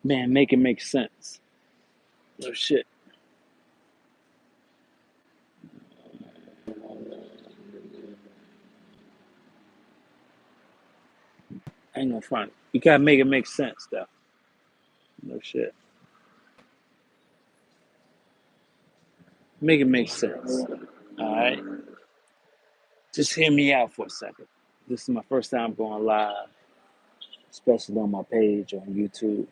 Man, make it make sense. No shit. I ain't gonna front. You gotta make it make sense, though. No shit. Make it make sense. All right. Just hear me out for a second. This is my first time going live, especially on my page on YouTube.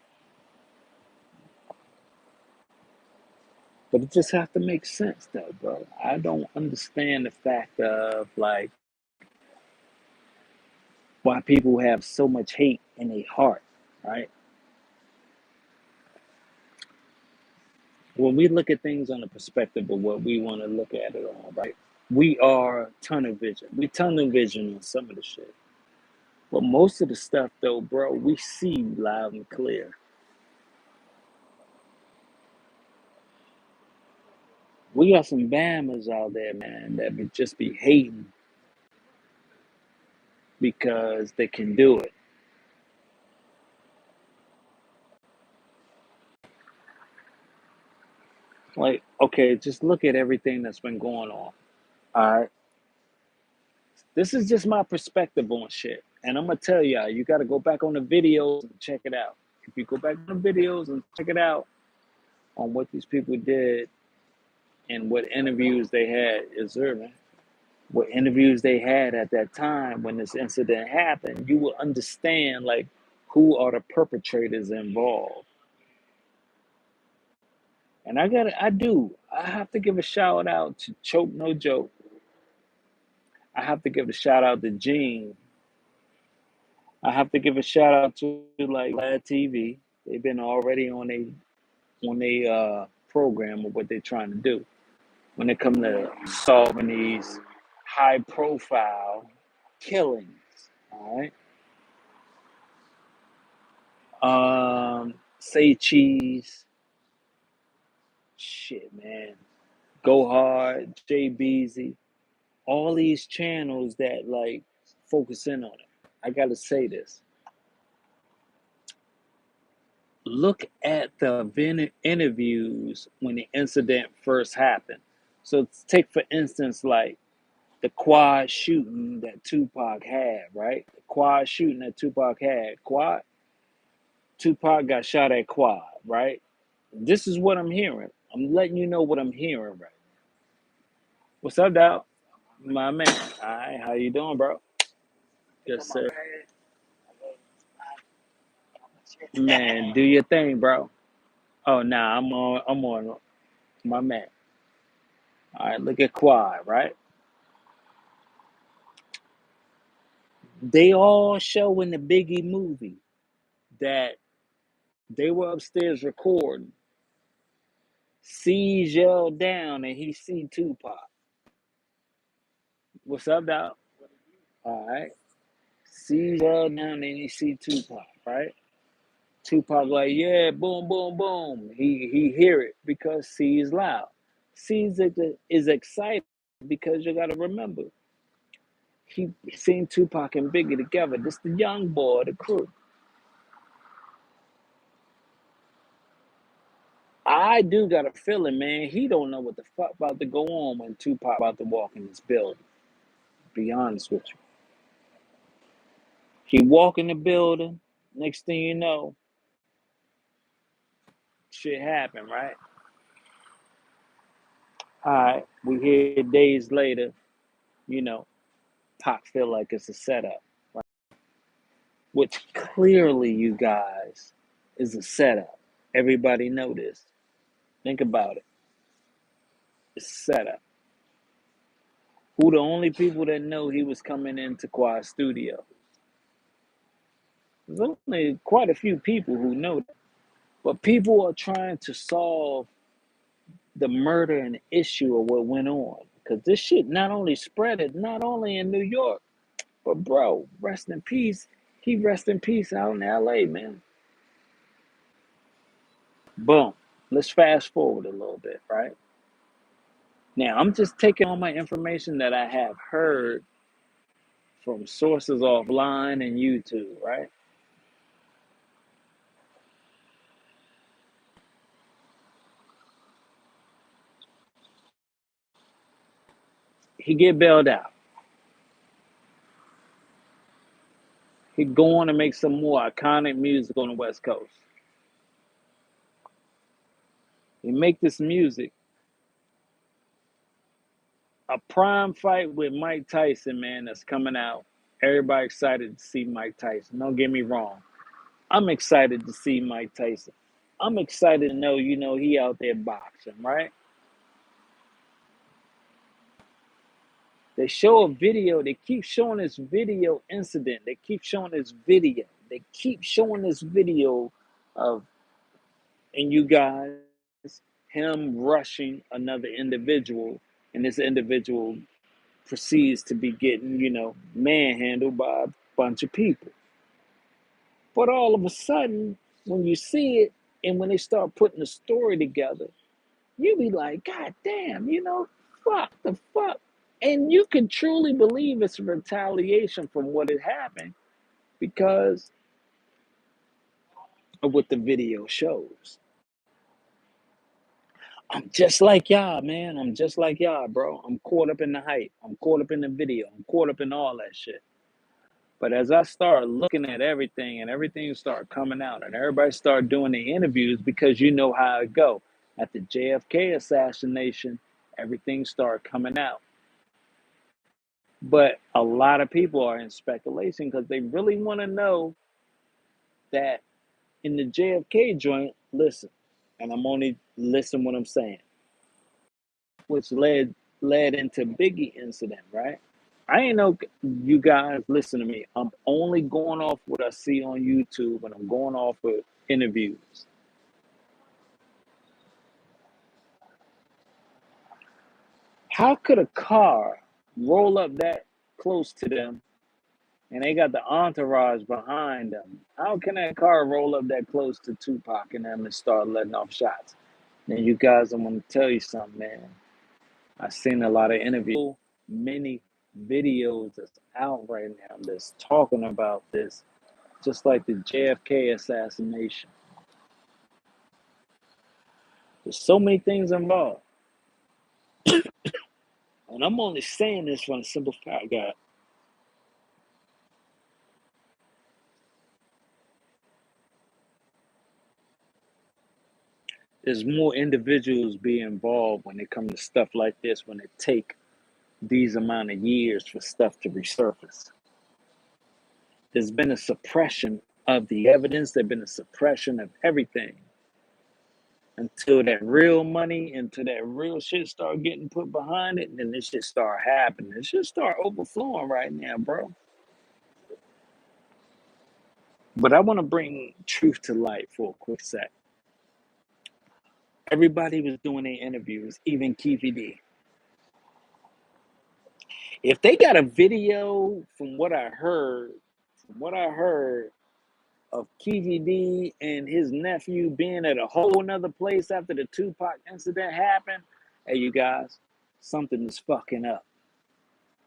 But it just have to make sense, though, bro. I don't understand the fact of like why people have so much hate in their heart, right? When we look at things on the perspective of what we want to look at it on, right? We are tunnel vision. We tunnel vision on some of the shit. But most of the stuff, though, bro, we see loud and clear. We got some bammers out there, man, that would just be hating because they can do it. Like, okay, just look at everything that's been going on. All right. This is just my perspective on shit. And I'm gonna tell y'all, you gotta go back on the videos and check it out. If you go back on the videos and check it out on what these people did and what interviews they had, is there, man? What interviews they had at that time when this incident happened, you will understand like who are the perpetrators involved. And I have to give a shout out to Choke No Joke. I have to give a shout out to Gene. I have to give a shout out to like Lad TV. They've been already on a program of what they're trying to do when it comes to solving these high profile killings. All right. Say Cheese, shit, man. Go Hard, JBZ, all these channels that like focus in on it. I gotta say this. Look at the interviews when the incident first happened. So take for instance, like the quad shooting that Tupac had, right? The quad shooting that Tupac had. Tupac got shot at quad, right? This is what I'm hearing. I'm letting you know what I'm hearing, right? What's up, Dow? My man. All right, how you doing, bro? Yes, sir. Man, do your thing, bro. Oh, nah, I'm on my man. All right, look at Quad, right? They all show in the Biggie movie that they were upstairs recording. C's yelled down and he see Tupac. What's up, Doc? All right. C's yelled down and he see Tupac, right? Tupac like, yeah, boom, boom, boom. He hear it because C is loud. C is excited because you gotta remember, he seen Tupac and Biggie together. This the young boy, the crew. I do got a feeling, man, he don't know what the fuck about to go on when Tupac about to walk in this building. Be honest with you. He walk in the building, next thing you know, shit happen, right? Alright, we hear days later, you know, Pac feel like it's a setup, right? Which clearly, you guys, is a setup. Everybody know this. Think about it. It's a setup. Who the only people that know he was coming into Quad Studio? There's only quite a few people who know that. But people are trying to solve the murder and issue of what went on. Because this shit not only spread it, not only in New York, but bro, rest in peace. He rest in peace out in LA, man. Boom. Let's fast forward a little bit, right? Now, I'm just taking all my information that I have heard from sources offline and YouTube, right? He get bailed out. He go on and make some more iconic music on the West Coast. He make this music. A prime fight with Mike Tyson, man, that's coming out. Everybody excited to see Mike Tyson. Don't get me wrong. I'm excited to see Mike Tyson. I'm excited to know, he out there boxing, right? They show a video. They keep showing this video incident. They keep showing this video. They keep showing this video of, and you guys, him rushing another individual, and this individual proceeds to be getting, manhandled by a bunch of people. But all of a sudden, when you see it, and when they start putting the story together, you be like, God damn, fuck the fuck. And you can truly believe it's a retaliation from what had happened because of what the video shows. I'm just like y'all, man. I'm just like y'all, bro. I'm caught up in the hype. I'm caught up in the video. I'm caught up in all that shit. But as I start looking at everything and everything start coming out and everybody start doing the interviews because you know how it go. At the JFK assassination, everything started coming out. But a lot of people are in speculation because they really want to know that in the JFK joint, listen, and I'm only listen what I'm saying, which led into Biggie incident, right? I ain't know you guys listen to me. I'm only going off what I see on YouTube and I'm going off of interviews. How could a car roll up that close to them and they got the entourage behind them? How can that car roll up that close to Tupac and them and start letting off shots? Now, you guys, I'm going to tell you something, man. I've seen a lot of interviews, many videos that's out right now that's talking about this, just like the JFK assassination. There's so many things involved. And I'm only saying this from a simple fact, God. There's more individuals be involved when it comes to stuff like this, when it take these amount of years for stuff to resurface. There's been a suppression of the evidence. There's been a suppression of everything until that real money, until that real shit start getting put behind it, and then this shit start happening. It should start overflowing right now, bro. But I want to bring truth to light for a quick sec. Everybody was doing their interviews, even KVD. If they got a video, from what I heard of KVD and his nephew being at a whole nother place after the Tupac incident happened, hey, you guys, something is fucking up.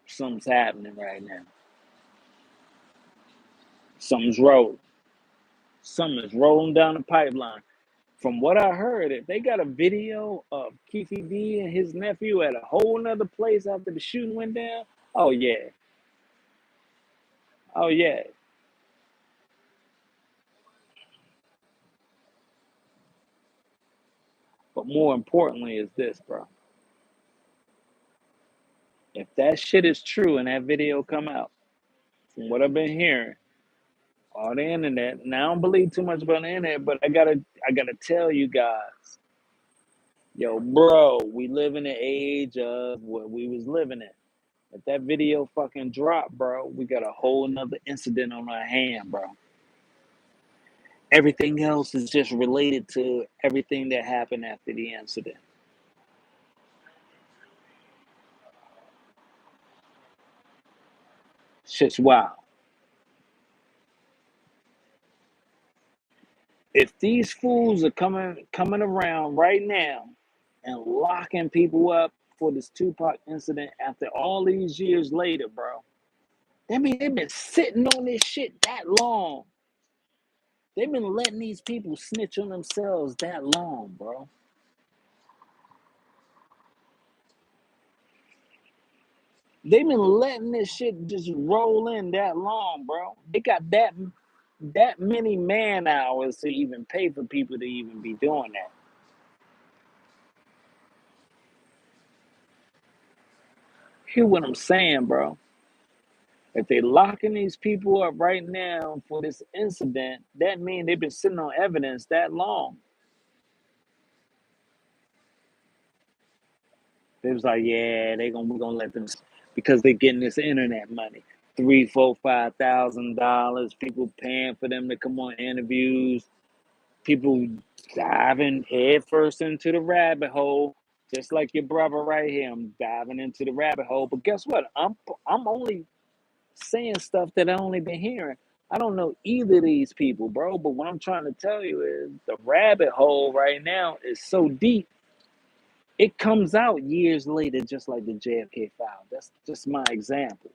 Something's happening right now. Something's rolling. Something is rolling down the pipeline. From what I heard, if they got a video of Keefe D and his nephew at a whole nother place after the shooting went down, oh yeah. Oh yeah. But more importantly is this, bro. If that shit is true and that video come out, from what I've been hearing, on the internet, and I don't believe too much about the internet, but I gotta tell you guys, yo, bro, we live in the age of what we was living in. If that video fucking drop, bro, we got a whole nother incident on our hand, bro. Everything else is just related to everything that happened after the incident. Shit's wild. If these fools are coming around right now and locking people up for this Tupac incident after all these years later, bro, that mean they've been sitting on this shit that long. They've been letting these people snitch on themselves that long, bro. They've been letting this shit just roll in that long, bro. They got that many man hours to even pay for people to even be doing that. Hear what I'm saying, bro? If they locking these people up right now for this incident, that means they've been sitting on evidence that long. They was like, yeah, we're gonna let them because they're getting this internet money. 3, 4, $5,000. People paying for them to come on interviews. People diving headfirst into the rabbit hole, just like your brother right here. I'm diving into the rabbit hole. But guess what? I'm only saying stuff that I only been hearing. I don't know either of these people, bro. But what I'm trying to tell you is the rabbit hole right now is so deep. It comes out years later, just like the JFK file. That's just my example.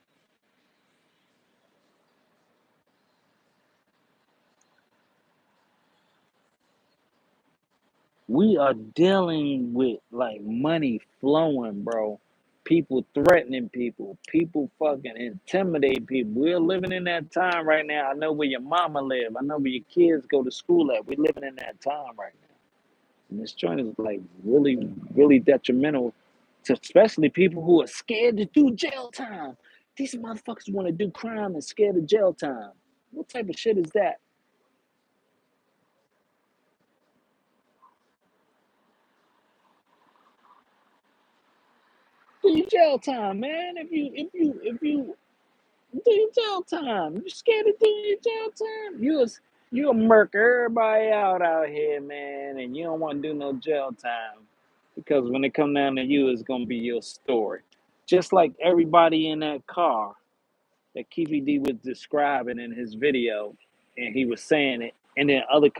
We are dealing with like money flowing, bro. People threatening people, people fucking intimidate people. We're living in that time right now. I know where your mama live. I know where your kids go to school at. We're living in that time right now. And this joint is like really, really detrimental to especially people who are scared to do jail time. These motherfuckers want to do crime and scared of jail time. What type of shit is that? Do your jail time, man. If you do your jail time. You scared of doing your jail time? You'll murk everybody out here, man, and you don't want to do no jail time because when it come down to you, it's gonna be your story. Just like everybody in that car that Keefy D was describing in his video, and he was saying it, and then other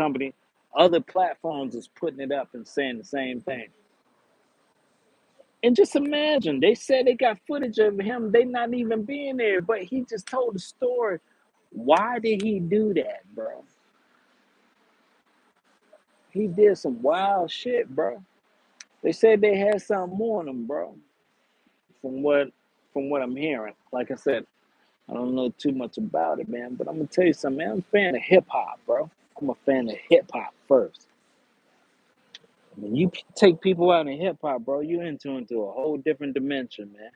platforms is putting it up and saying the same thing. And just imagine, they said they got footage of him, they not even being there, but he just told the story. Why did he do that, bro? He did some wild shit, bro. They said they had something on him, bro. From what from what I'm hearing. Like I said, I don't know too much about it, man. But I'm gonna tell you something, man. I'm a fan of hip hop, bro. I'm a fan of hip hop first. When you take people out in hip hop, bro, you into a whole different dimension, man.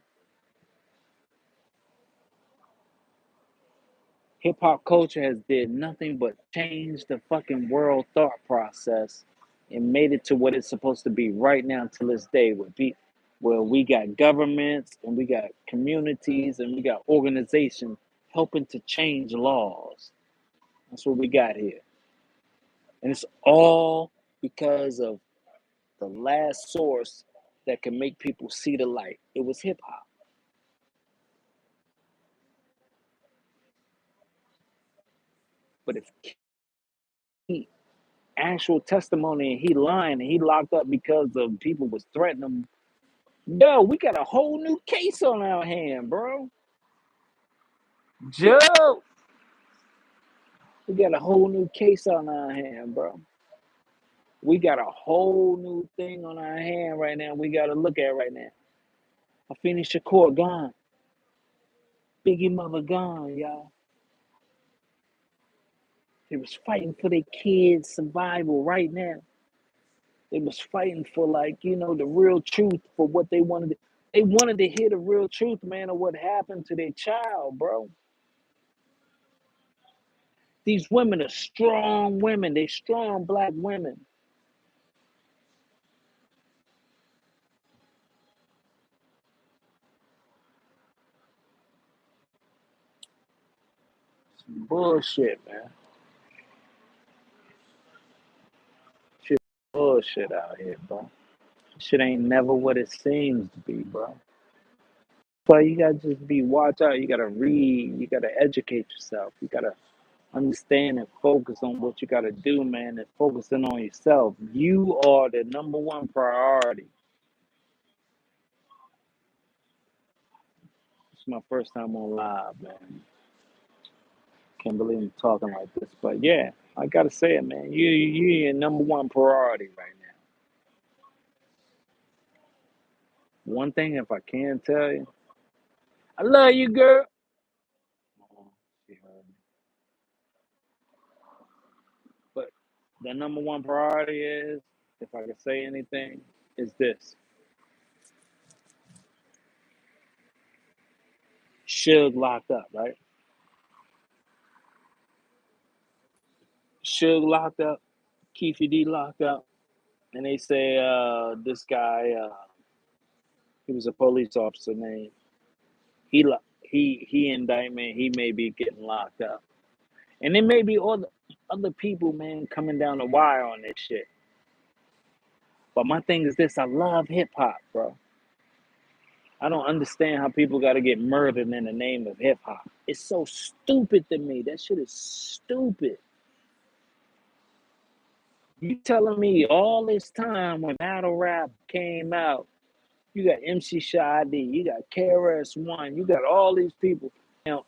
Hip hop culture has did nothing but change the fucking world thought process and made it to what it's supposed to be right now to this day where we got governments and we got communities and we got organizations helping to change laws. That's what we got here. And it's all because of the last source that can make people see the light. It was hip hop. But if he actual testimony and he lying and he locked up because of people was threatening him. Yo, we got a whole new case on our hand, bro. Joe, we got a whole new case on our hand, bro. We got a whole new thing on our hand right now. We got to look at right now. Afeni Shakur gone. Biggie mother gone, y'all. They was fighting for their kids' survival right now. They was fighting for the real truth for what they wanted. They wanted to hear the real truth, man, of what happened to their child, bro. These women are strong women. They strong black women. Some bullshit, man. Shit bullshit out here, bro. Shit ain't never what it seems to be, bro. But you gotta just be watch out. You gotta read. You gotta educate yourself. You gotta understand and focus on what you gotta do, man, and focusing on yourself. You are the number one priority. It's my first time on live, man. Can't believe I'm talking like this, but yeah, I gotta say it, man. You your number one priority right now. One thing, if I can tell you, I love you, girl. Oh, she heard me. But the number one priority is, if I could say anything, is this. Suge locked up, right? Suge locked up, Keefe D locked up, and they say this guy, he was a police officer named he indictment, he may be getting locked up, and there may be other people, man, coming down the wire on this shit. But my thing is this: I love hip hop, bro. I don't understand how people got to get murdered in the name of hip hop. It's so stupid to me. That shit is stupid. You telling me all this time when battle rap came out, you got MC Shy D, you got KRS One, you got all these people. Now,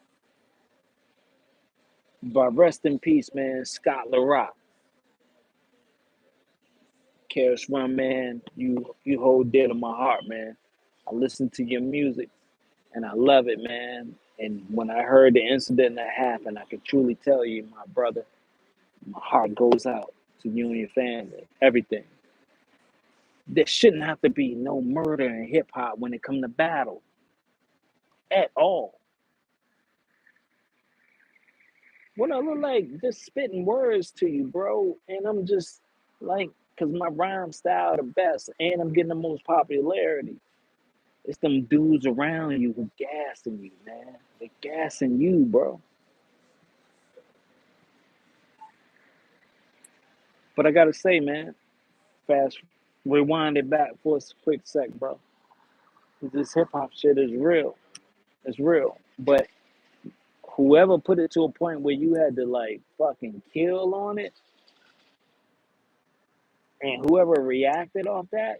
but rest in peace, man, Scott LaRock. KRS One, man, you hold dear to my heart, man. I listen to your music and I love it, man. And when I heard the incident that happened, I can truly tell you, my brother, my heart goes out to you and your family, everything. There shouldn't have to be no murder in hip hop when it come to battle at all. What I look like just spitting words to you, bro, and I'm just like, cause my rhyme style the best, and I'm getting the most popularity. It's them dudes around you who gassing you, man. They gassing you, bro. But I gotta say, man, fast rewind it back for a quick sec, bro. This hip hop shit is real. It's real. But whoever put it to a point where you had to like fucking kill on it, and whoever reacted off that,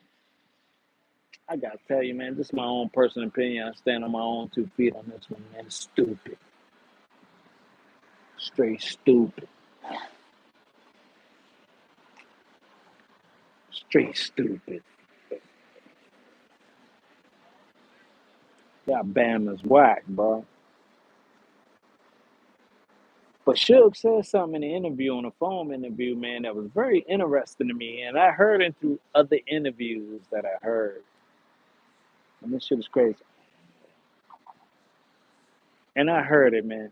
I gotta tell you, man, this is my own personal opinion. I stand on my own 2 feet on this one, man. It's stupid. Straight stupid. Straight stupid. That Bama's whack, bro. But Suge said something in the interview, on a phone interview, man, that was very interesting to me. And I heard it through other interviews that I heard. And this shit is crazy. And I heard it, man.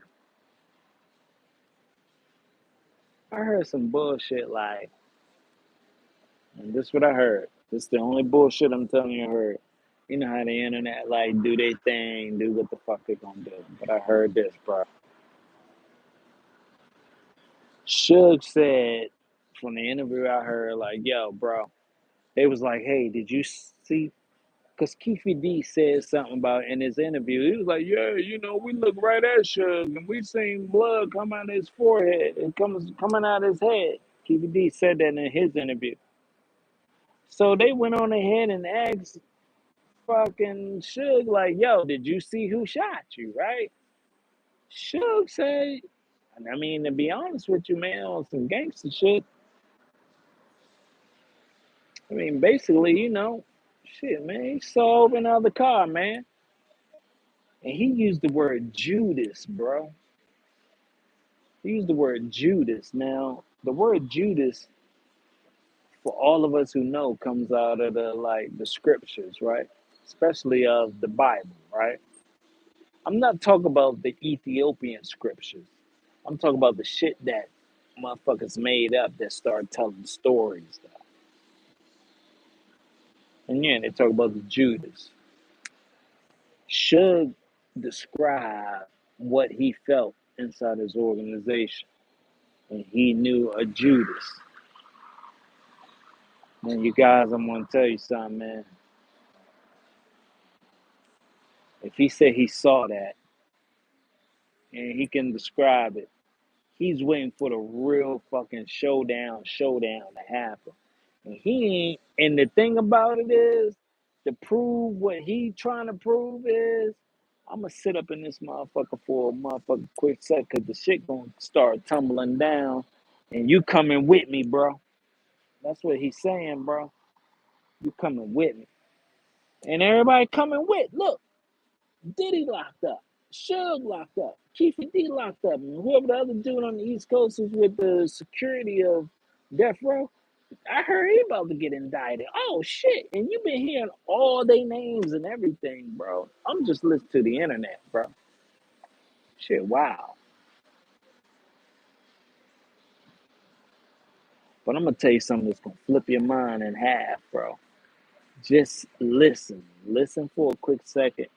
I heard some bullshit like, and this is what I heard. This is the only bullshit I'm telling you I heard. You know how the internet like do they thing, do what the fuck they gonna do. But I heard this, bro. Suge said from the interview I heard, like, yo, bro. They was like, hey, did you see? Because Keefe D said something about in his interview. He was like, yeah, we look right at Suge and we seen blood come out of his forehead and coming out of his head. Keefe D said that in his interview. So they went on ahead and asked fucking Suge, like, yo, did you see who shot you, right? Suge said, I mean, to be honest with you, man, on some gangster shit, I mean, basically, shit, man, he sold another car, man. And he used the word Judas, bro. He used the word Judas. Now, the word Judas, for all of us who know, comes out of the scriptures, right? Especially of the Bible, right? I'm not talking about the Ethiopian scriptures. I'm talking about the shit that motherfuckers made up that start telling stories. And yeah, they talk about the Judas. Should describe what he felt inside his organization. And he knew a Judas. Man, you guys, I'm gonna tell you something, man. If he said he saw that and he can describe it, he's waiting for the real fucking showdown to happen. And he ain't, and the thing about it is, to prove what he trying to prove is, I'm gonna sit up in this motherfucker for a motherfucking quick sec, cause the shit gonna start tumbling down, and you coming with me, bro. That's what he's saying, bro. You coming with me, and everybody coming with. Look. Diddy locked up. Suge locked up. Keith D locked up. And whoever the other dude on the East Coast is with the security of Deathrow, I heard he about to get indicted. Oh shit! And you've been hearing all their names and everything, bro. I'm just listening to the internet, bro. Shit, wow. But I'm gonna tell you something that's gonna flip your mind in half, bro. Just listen. Listen for a quick second.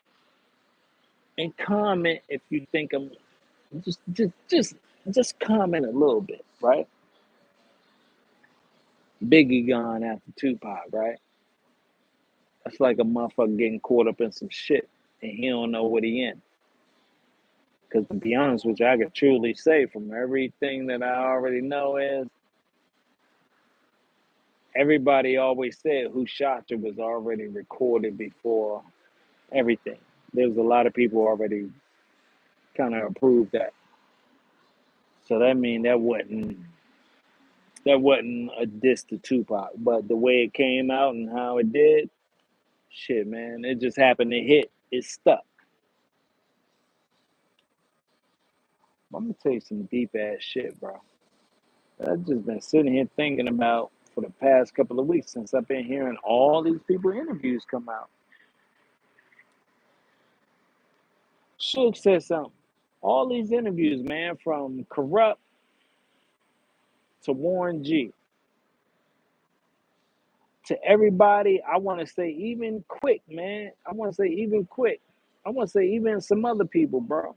And comment if you think I'm just comment a little bit, right? Biggie gone after Tupac, right? That's like a motherfucker getting caught up in some shit and he don't know what he in. Because to be honest with you, I could truly say from everything that I already know is everybody always said who shot you was already recorded before everything. There was a lot of people already kind of approved that. So that mean that wasn't a diss to Tupac, but the way it came out and how it did, shit, man, it just happened to hit. It stuck. I'm gonna tell you some deep ass shit, bro. I've just been sitting here thinking about for the past couple of weeks since I've been hearing all these people interviews come out. Suge said something. All these interviews, man, from Corrupt to Warren G to everybody. I want to say even Quick, man. I want to say even Quick. I want to say even some other people, bro.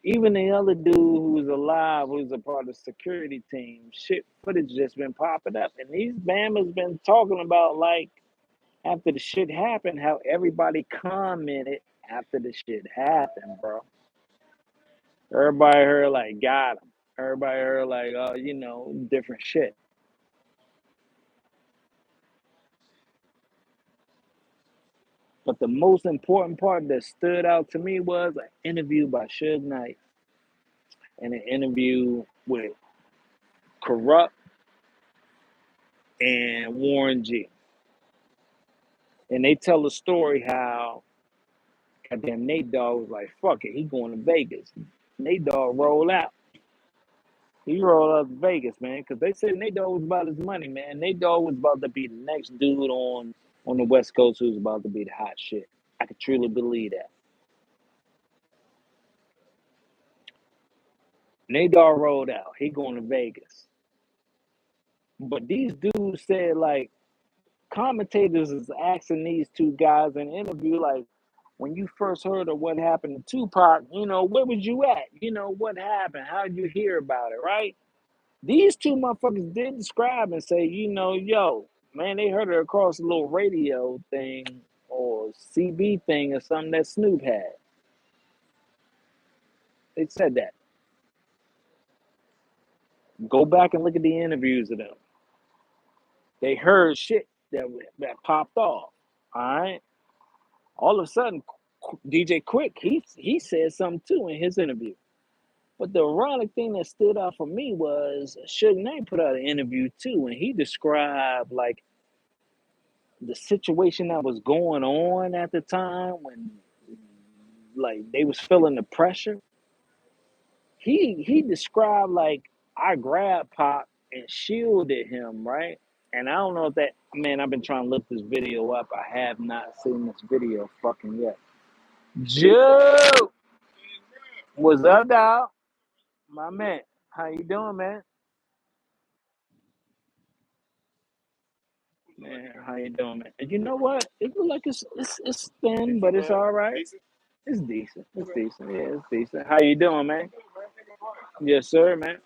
Even the other dude who's alive, who's a part of the security team, shit footage just been popping up. And these Bama's been talking about, like, after the shit happened, how everybody commented after the shit happened, bro. Everybody heard, like, got him. Everybody heard, like, different shit. But the most important part that stood out to me was an interview by Suge Knight and an interview with Corrupt and Warren G. And they tell the story how goddamn Nate Dogg was like, fuck it, he going to Vegas. Nate Dogg rolled out. He rolled out to Vegas, man, because they said Nate Dogg was about his money, man. Nate Dogg was about to be the next dude on the West Coast who was about to be the hot shit. I could truly believe that. Nate Dogg rolled out. He going to Vegas. But these dudes said, like, commentators is asking these two guys in an interview, like, when you first heard of what happened to Tupac, where was you at? What happened? How did you hear about it, right? These two motherfuckers did describe and say, yo, man, they heard it across a little radio thing or CB thing or something that Snoop had. They said that. Go back and look at the interviews of them. They heard shit that popped off. All right. All of a sudden, DJ Quick, he said something too in his interview. But the ironic thing that stood out for me was Suge Knight put out an interview too, and he described, like, the situation that was going on at the time when, like, they was feeling the pressure. He described, like, I grabbed Pop and shielded him, right? And I don't know if that, man, I've been trying to look this video up. I have not seen this video fucking yet. Joe, what's up, dog? My man, how you doing, man? Man, how you doing, man? And you know what? It look like it's thin, but it's all right. It's decent. It's decent. Yeah, it's decent. How you doing, man? Yes, sir, man.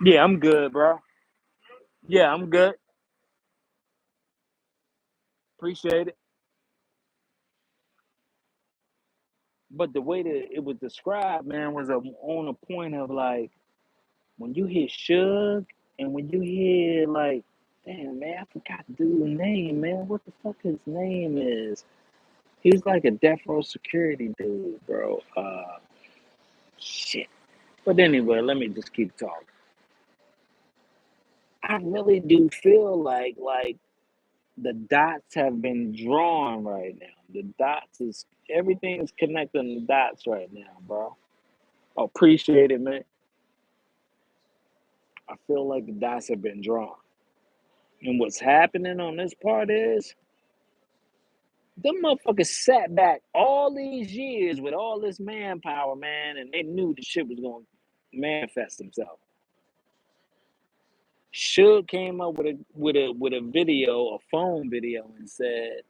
Yeah, I'm good, bro. Yeah, I'm good. Appreciate it. But the way that it was described, man, was on a point of, like, when you hear Suge and when you hear, like, damn, man, I forgot the dude's name, man. What the fuck his name is? He's like a Deathrow security dude, bro. Shit. But anyway, let me just keep talking. I really do feel like the dots have been drawn right now. The dots is everything is connecting the dots right now, bro. Appreciate it, man. I feel like the dots have been drawn. And what's happening on this part is them motherfuckers sat back all these years with all this manpower, man, and they knew the shit was gonna manifest themselves. Suge came up with a video, a phone video, and said,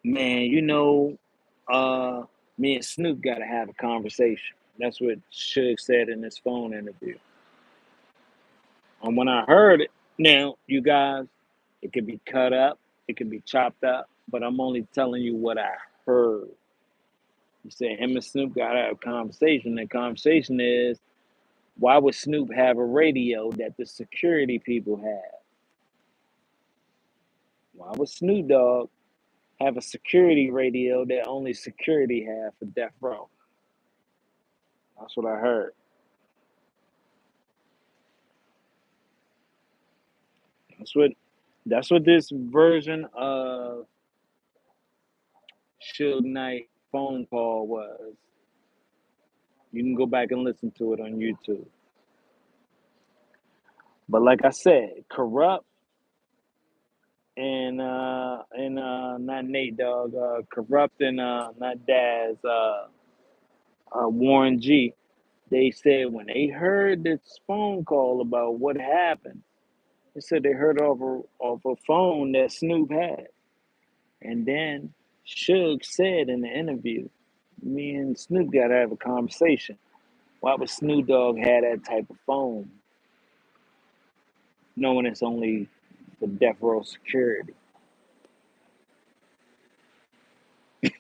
"Man, uh, me and Snoop got to have a conversation." That's what Suge said in this phone interview. And when I heard it, now you guys, it could be cut up, it could be chopped up, but I'm only telling you what I heard. You said him and Snoop got to have a conversation. The conversation is, why would Snoop have a radio that the security people have? Why would Snoop Dogg have a security radio that only security have for Deathrow? That's what I heard. That's what that's what this version of Suge Knight phone call was. You can go back and listen to it on YouTube. But like I said, corrupt and not Nate Dogg, corrupt and not Daz, Warren G. They said when they heard this phone call about what happened, they said they heard off a phone that Snoop had. And then Suge said in the interview, me and Snoop got to have a conversation. Why would Snoop Dogg have that type of phone, knowing it's only for death row security? It's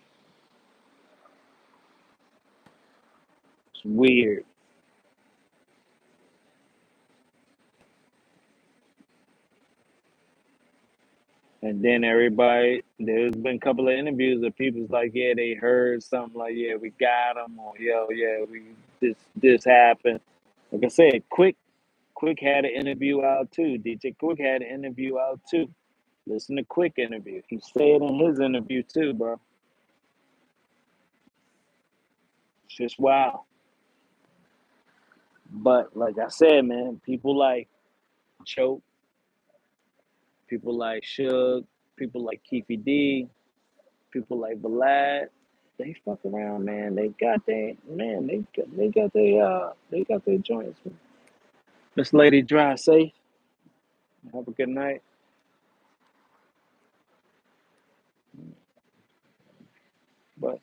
weird. And then everybody, there's been a couple of interviews of people's like, yeah, they heard something like, yeah, we got him, or yo, yeah, we this happened. Like I said, Quick had an interview out too. DJ Quick had an interview out too. Listen to Quick interview. He said in his interview too, bro. It's just wow. But like I said, man, people like Choke, people like Suge, people like Keefy D, people like Vlad, they fuck around, man. They got their man. They got their joints. Man. Miss Lady, drive safe. Have a good night. But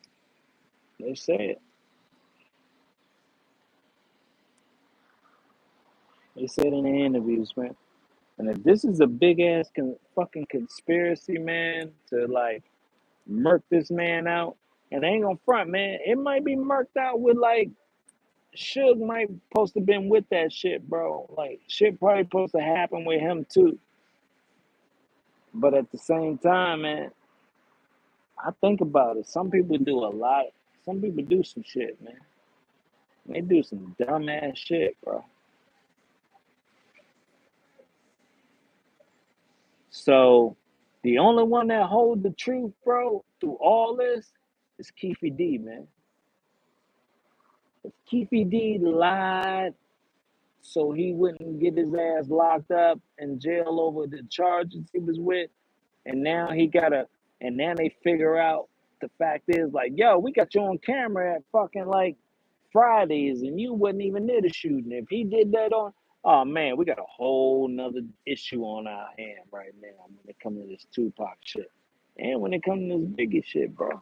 they say it. They said in the interviews, man. And if this is a big ass fucking conspiracy, man, to like murk this man out, and they ain't gonna front, man. It might be murked out with like Suge might supposed to been with that shit, bro. Like shit probably supposed to happen with him too. But at the same time, man, I think about it. Some people do a lot. Some people do some shit, man. They do some dumbass shit, bro. So the only one that hold the truth, bro, through all this is Keefy D, man. If Keefy D lied so he wouldn't get his ass locked up in jail over the charges he was with, and now he gotta, and now they figure out the fact is like, yo, we got you on camera at fucking like Fridays, and you wasn't even there to shooting. If he did that on, oh man, we got a whole nother issue on our hand right now when it comes to this Tupac shit, and when it comes to this Biggie shit, bro.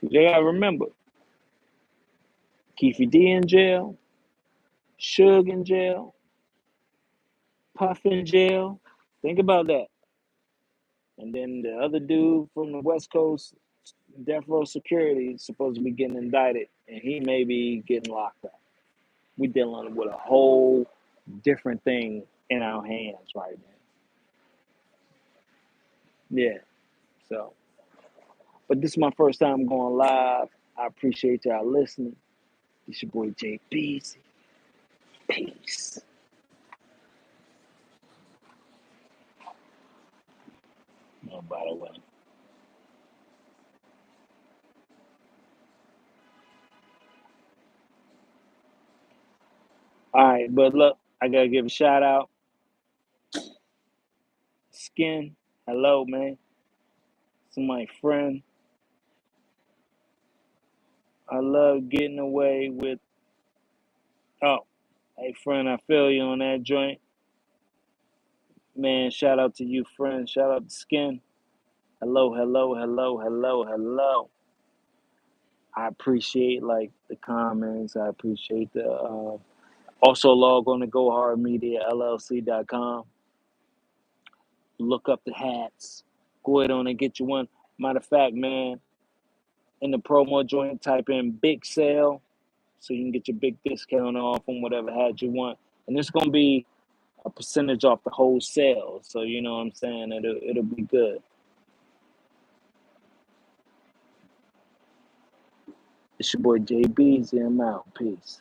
You gotta remember, Keefy D in jail, Suge in jail, Puff in jail. Think about that. And then the other dude from the West Coast, Death Row Security, is supposed to be getting indicted, and he may be getting locked up. We're dealing with a whole different thing in our hands right now. Yeah. So, but this is my first time going live. I appreciate y'all listening. It's your boy JBZ. Peace. Oh, by the way. All right, but look, I gotta give a shout out. Skin, hello, man. To my friend. I love getting away with. Oh, hey, friend, I feel you on that joint. Man, shout out to you, friend. Shout out to Skin. Hello, hello, hello, hello, hello. I appreciate like the comments. I appreciate the. Also, log on to GoHardMediaLLC.com. Look up the hats. Go ahead on and get you one. Matter of fact, man, in the promo joint, type in big sale so you can get your big discount off on whatever hat you want. And it's gonna be a percentage off the whole sale. So you know what I'm saying? It'll be good. It's your boy JBZ. I'm out. Peace.